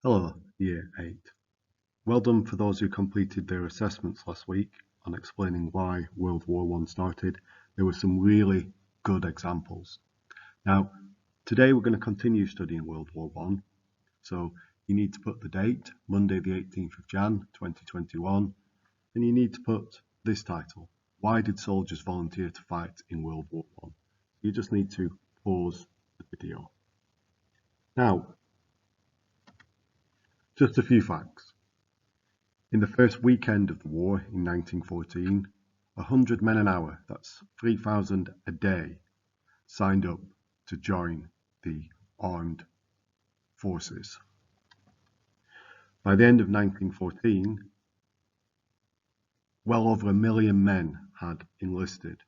Hello, Year 8. Well done for those who completed their assessments last week on explaining why World War One started. There were some really good examples. Now, today we're going to continue studying World War One. So you need to put the date, Monday the 18th of Jan 2021, and you need to put this title, Why did soldiers volunteer to fight in World War One? You just need to pause the video. Now, just a few facts. In the first weekend of the war in 1914, 100 men an hour, that's 3,000 a day, signed up to join the armed forces. By the end of 1914, well over 1 million men had enlisted.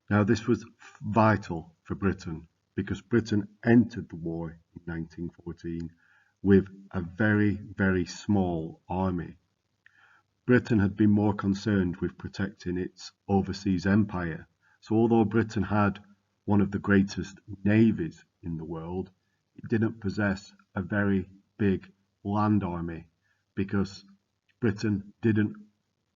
Now this was vital for Britain because Britain entered the war in 1914 with a very, very small army. Britain had been more concerned with protecting its overseas empire. So although Britain had one of the greatest navies in the world, it didn't possess a very big land army because Britain didn't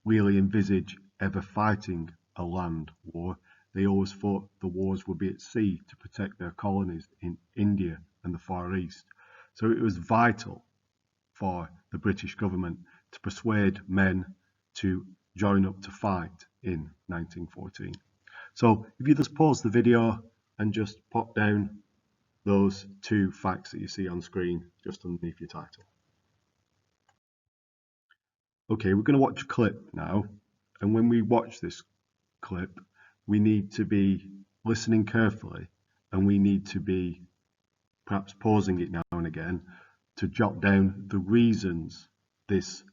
really envisage ever fighting a land war. They always thought the wars would be at sea to protect their colonies in India and the Far East. So it was vital for the British government to persuade men to join up to fight in 1914. So if you just pause the video and just pop down those two facts that you see on screen just underneath your title. Okay, we're going to watch a clip now, and when we watch this clip, we need to be listening carefully, and we need to be perhaps pausing it now and again to jot down the reasons this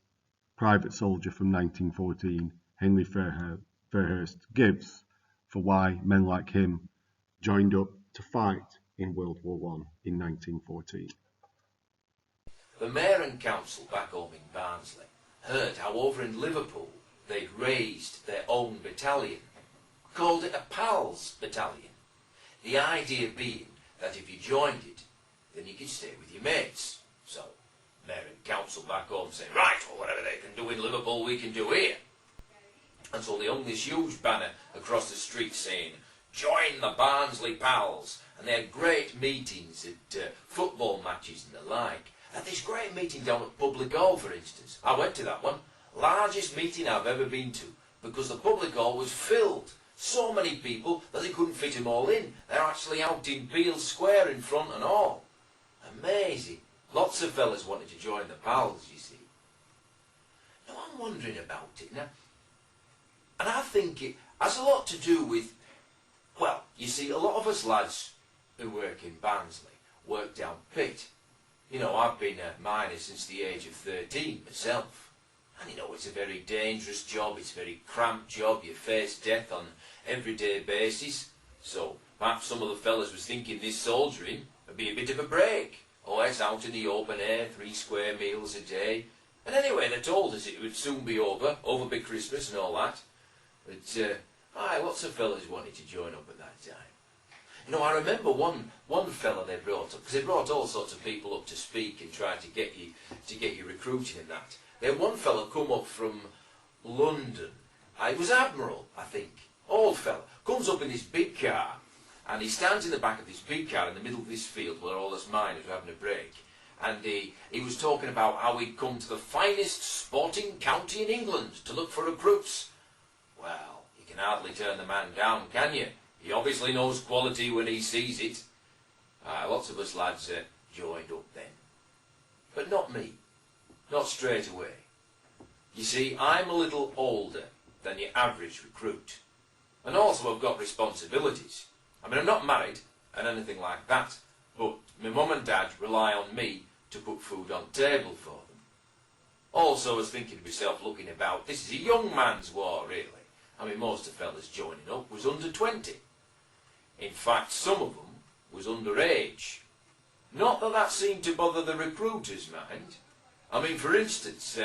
private soldier from 1914, Henry Fairhurst, gives for why men like him joined up to fight in World War One in 1914. The mayor and council back home in Barnsley heard how over in Liverpool they'd raised their own battalion, called it a PALS battalion. The idea being that if you joined it, then you could stay with your mates. So, mayor and council back home say, right, well, whatever they can do in Liverpool, we can do here. And so they hung this huge banner across the street saying, join the Barnsley Pals. And they had great meetings at football matches and the like. At this great meeting down at Public Hall, for instance. I went to that one. Largest meeting I've ever been to. Because the Public Hall was filled. So many people that they couldn't fit them all in. They're actually out in Beale Square in front and all. Amazing. Lots of fellas wanted to join the Pals, you see. Now I'm wondering about it now. And I think it has a lot to do with, well, you see, a lot of us lads who work in Barnsley work down pit. You know, I've been a miner since the age of 13 myself. And you know, it's a very dangerous job, it's a very cramped job, you face death on everyday basis. So, perhaps some of the fellas was thinking this soldiering would be a bit of a break. Oh, it's out in the open air, 3 square meals a day. And anyway, they told us it would soon be over by Christmas and all that. But, lots of fellas wanted to join up at that time. You know, I remember one fella they brought up, because they brought all sorts of people up to speak and try to get you recruiting and that. They had one fella come up from London. It was Admiral, I think. Old fella. Comes up in this big car, and he stands in the back of this big car in the middle of this field where all us miners were having a break. And he was talking about how he'd come to the finest sporting county in England to look for recruits. Well, you can hardly turn the man down, can you? He obviously knows quality when he sees it. Lots of us lads joined up then. But not me. Not straight away. You see, I'm a little older than your average recruit. And also I've got responsibilities. I mean, I'm not married and anything like that, but my mum and dad rely on me to put food on table for them. Also, I was thinking to myself, looking about, this is a young man's war, really. I mean, most of the fellas joining up was under 20. In fact, some of them was underage. Not that that seemed to bother the recruiters, mind. I mean, for instance,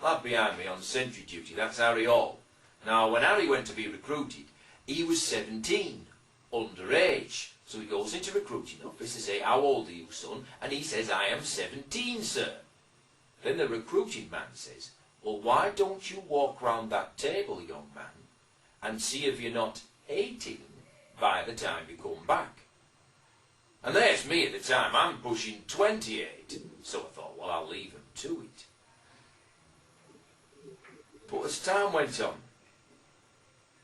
lad behind me on sentry duty, that's Harry Hall. Now, when Harry went to be recruited, he was 17. underage. So he goes into recruiting office, they say, how old are you, son? And he says, I am 17, sir. Then the recruiting man says, well, why don't you walk round that table, young man, and see if you're not 18 by the time you come back? And there's me at the time, I'm pushing 28. So I thought, well, I'll leave him to it. But as time went on,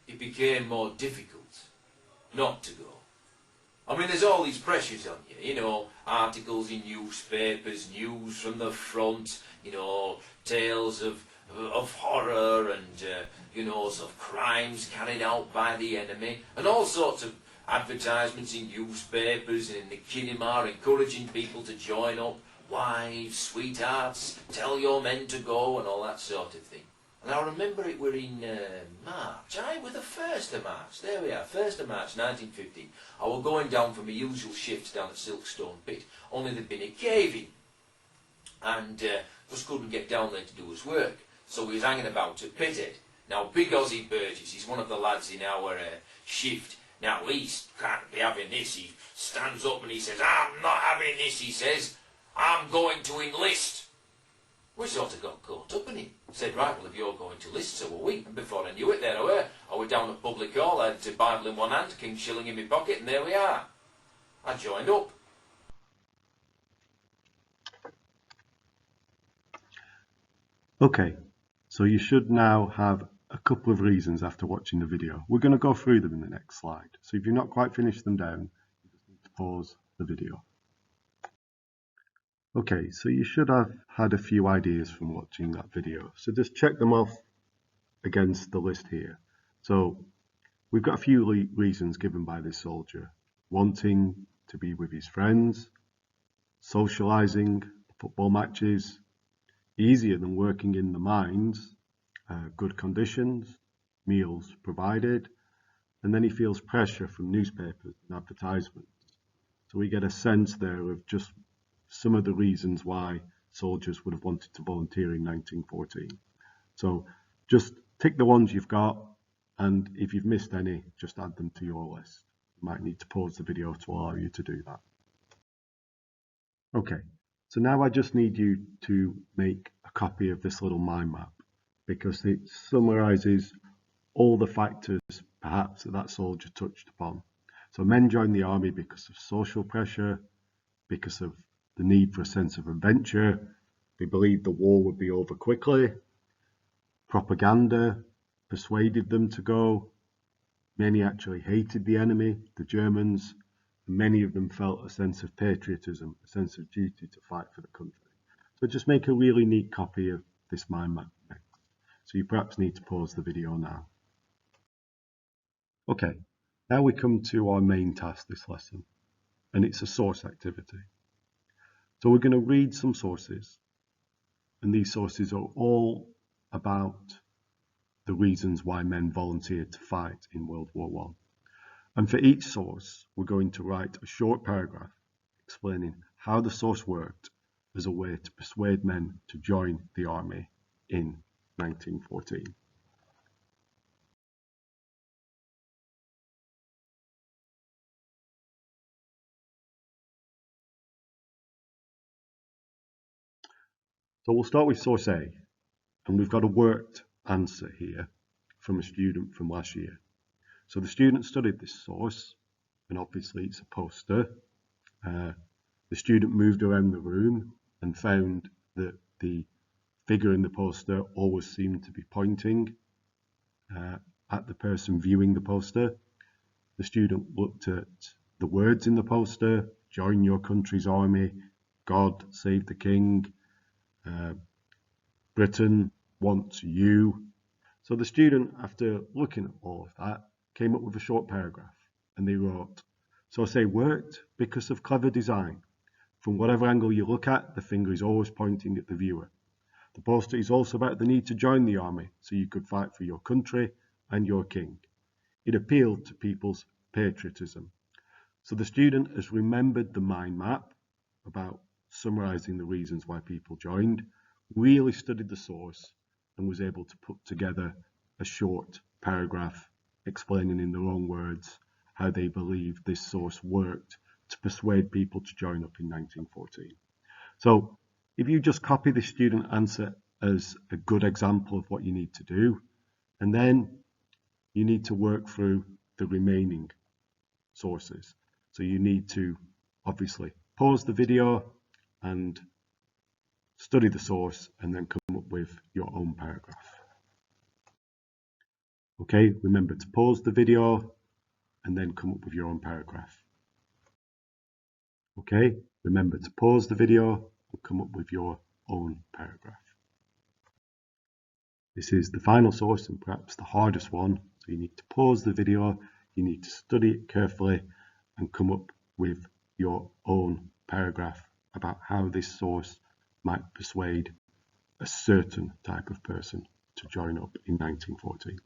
it became more difficult not to go. I mean, there's all these pressures on you, you know, articles in newspapers, news from the front, you know, tales of horror and, you know, sort of crimes carried out by the enemy, and all sorts of advertisements in newspapers and in the cinema encouraging people to join up, wives, sweethearts, tell your men to go, and all that sort of thing. And I remember it were in March. Aye, with the 1st of March. There we are, 1st of March 1950. I was going down for my usual shift down at Silkstone Pit, only there'd been a cave-in. And just couldn't get down there to do his work. So we was hanging about at Pithead. Now, Big Ozzy Burgess, he's one of the lads in our shift. Now, he can't be having this. He stands up and he says, I'm not having this, he says. I'm going to enlist. We sort of got caught up in it. Said, right, well, if you're going to list, so were we. And before I knew it, there I were. I was down at public hall, I had a Bible in one hand, King's shilling in my pocket, and there we are. I joined up. Okay, so you should now have a couple of reasons after watching the video. We're going to go through them in the next slide. So if you've not quite finished them down, you just need to pause the video. Okay, so you should have had a few ideas from watching that video. So just check them off against the list here. So we've got a few reasons given by this soldier. Wanting to be with his friends, socialising, football matches, easier than working in the mines, good conditions, meals provided, and then he feels pressure from newspapers and advertisements. So we get a sense there of just some of the reasons why soldiers would have wanted to volunteer in 1914. So just tick the ones you've got, and if you've missed any, just add them to your list. You might need to pause the video to allow you to do that. Okay, so now I just need you to make a copy of this little mind map, because it summarises all the factors perhaps that soldier touched upon. So men joined the army because of social pressure, because of the need for a sense of adventure. They believed the war would be over quickly. Propaganda persuaded them to go. Many actually hated the enemy, the Germans. Many of them felt a sense of patriotism, a sense of duty to fight for the country. So just make a really neat copy of this mind map next. So you perhaps need to pause the video now. Okay, now we come to our main task this lesson, and it's a source activity. So we're going to read some sources, and these sources are all about the reasons why men volunteered to fight in World War I. And for each source, we're going to write a short paragraph explaining how the source worked as a way to persuade men to join the army in 1914. So we'll start with source A, and we've got a worked answer here from a student from last year. So the student studied this source, and obviously it's a poster. The student moved around the room and found that the figure in the poster always seemed to be pointing at the person viewing the poster. The student looked at the words in the poster: join your country's army, God save the king, Britain wants you. So the student, after looking at all of that, came up with a short paragraph, and they wrote, source A worked because of clever design. From whatever angle you look at, the finger is always pointing at the viewer. The poster is also about the need to join the army so you could fight for your country and your king. It appealed to people's patriotism. So the student has remembered the mind map about summarising the reasons why people joined, really studied the source, and was able to put together a short paragraph explaining in their own words how they believe this source worked to persuade people to join up in 1914. So if you just copy the student answer as a good example of what you need to do, and then you need to work through the remaining sources. So you need to obviously pause the video and study the source and then come up with your own paragraph. Okay, remember to pause the video and then come up with your own paragraph. Okay, remember to pause the video and come up with your own paragraph. This is the final source and perhaps the hardest one. So you need to pause the video, you need to study it carefully and come up with your own paragraph about how this source might persuade a certain type of person to join up in 1914.